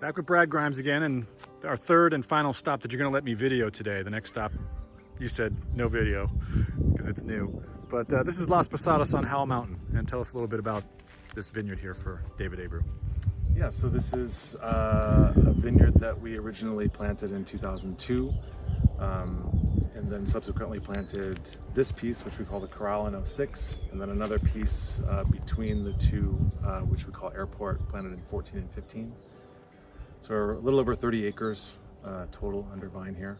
Back with Brad Grimes again, and our third and final stop that you're going to let me video today. The next stop, you said no video because it's new. But this is Las Posadas on Howell Mountain. And tell us a little bit about this vineyard here for David Abreu. Yeah, so this is a vineyard that we originally planted in 2002, and then subsequently planted this piece, which we call the Corral in 06, and then another piece between the two, which we call Airport, planted in 14 and 15. So we're a little over 30 acres total under vine here.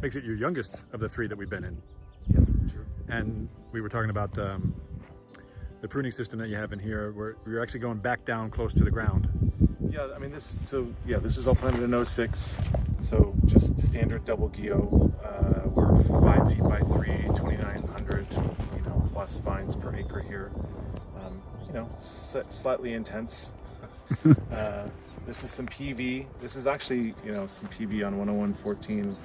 Makes it your youngest of the three that we've been in. Yeah, true. And we were talking about the pruning system that you have in here, where you're actually going back down close to the ground. Yeah, I mean this is all planted in 06, so just standard double Gio. We're 5 feet by 3, 2,900, plus vines per acre here. Slightly intense. This is some PV. This is actually, some PV on 101-14.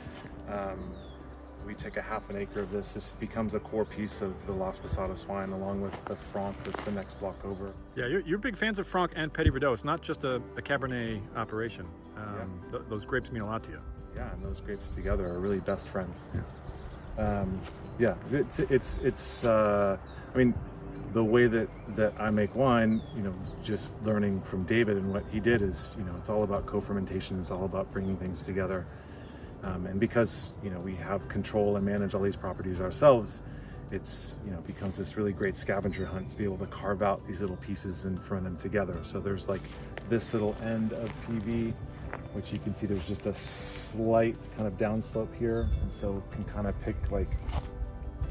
We take a half an acre of this. This becomes a core piece of the Las Posadas wine, along with the Franc that's the next block over. Yeah, you're big fans of Franc and Petit Verdot. It's not just a Cabernet operation. Those grapes mean a lot to you. Yeah, and those grapes together are really best friends. Yeah. I mean, the way that I make wine, just learning from David and what he did is, it's all about co-fermentation. It's all about bringing things together. And because, we have control and manage all these properties ourselves, it's, becomes this really great scavenger hunt to be able to carve out these little pieces and ferment them together. So there's like this little end of PV, which you can see there's just a slight kind of downslope here. And so can kind of pick like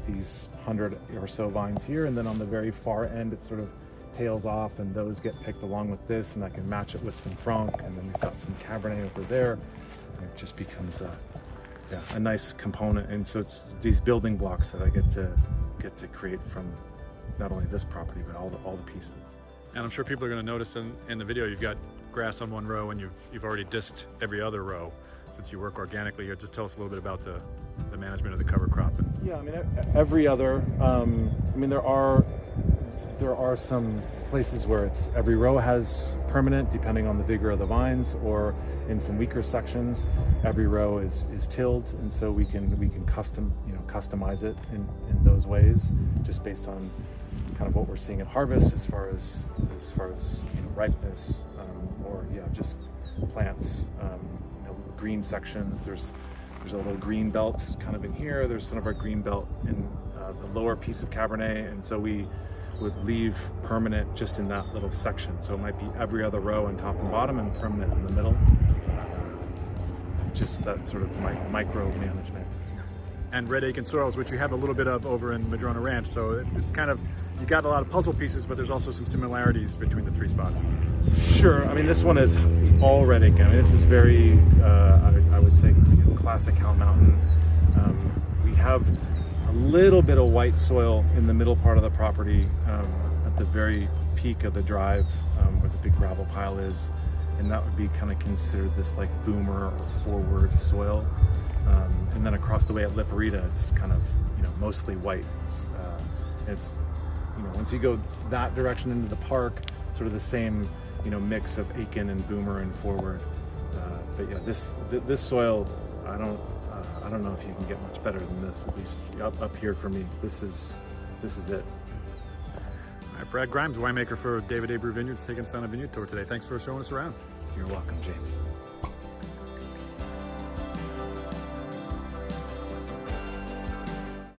these 100 or so vines here, and then on the very far end it sort of tails off, and those get picked along with this, and I can match it with some Franc, and then we've got some Cabernet over there, and it just becomes a nice component. And so it's these building blocks that I get to create from not only this property but all the pieces. And I'm sure people are going to notice in the video you've got grass on one row, and you've already disked every other row since you work organically here. Just tell us a little bit about the management of the cover crop. Yeah, I mean, every other, there are some places where it's every row has permanent, depending on the vigor of the vines, or in some weaker sections, every row is tilled, and so we can customize it in those ways, just based on kind of what we're seeing at harvest as far as ripeness, or just plants. Green sections. There's a little green belt kind of in here. There's some of our green belt in the lower piece of Cabernet, and so we would leave permanent just in that little section. So it might be every other row on top and bottom, and permanent in the middle. Just that sort of micro management. And red Aiken soils, which you have a little bit of over in Madrona Ranch. So it's kind of, you got a lot of puzzle pieces, but there's also some similarities between the three spots. Sure. I mean, this one is all red Aiken. I mean, this is very, I would say, classic Howell Mountain. We have a little bit of white soil in the middle part of the property, at the very peak of the drive, where the big gravel pile is. And that would be kind of considered this like boomer or forward soil. And then across the way at Liparita, it's kind of, mostly white. It's, once you go that direction into the park, sort of the same, mix of Aiken and boomer and forward. But yeah, this soil, I don't know if you can get much better than this, at least up here for me. This is it. All right, Brad Grimes, winemaker for David Abreu Vineyards, taking us on a vineyard tour today. Thanks for showing us around. You're welcome, James.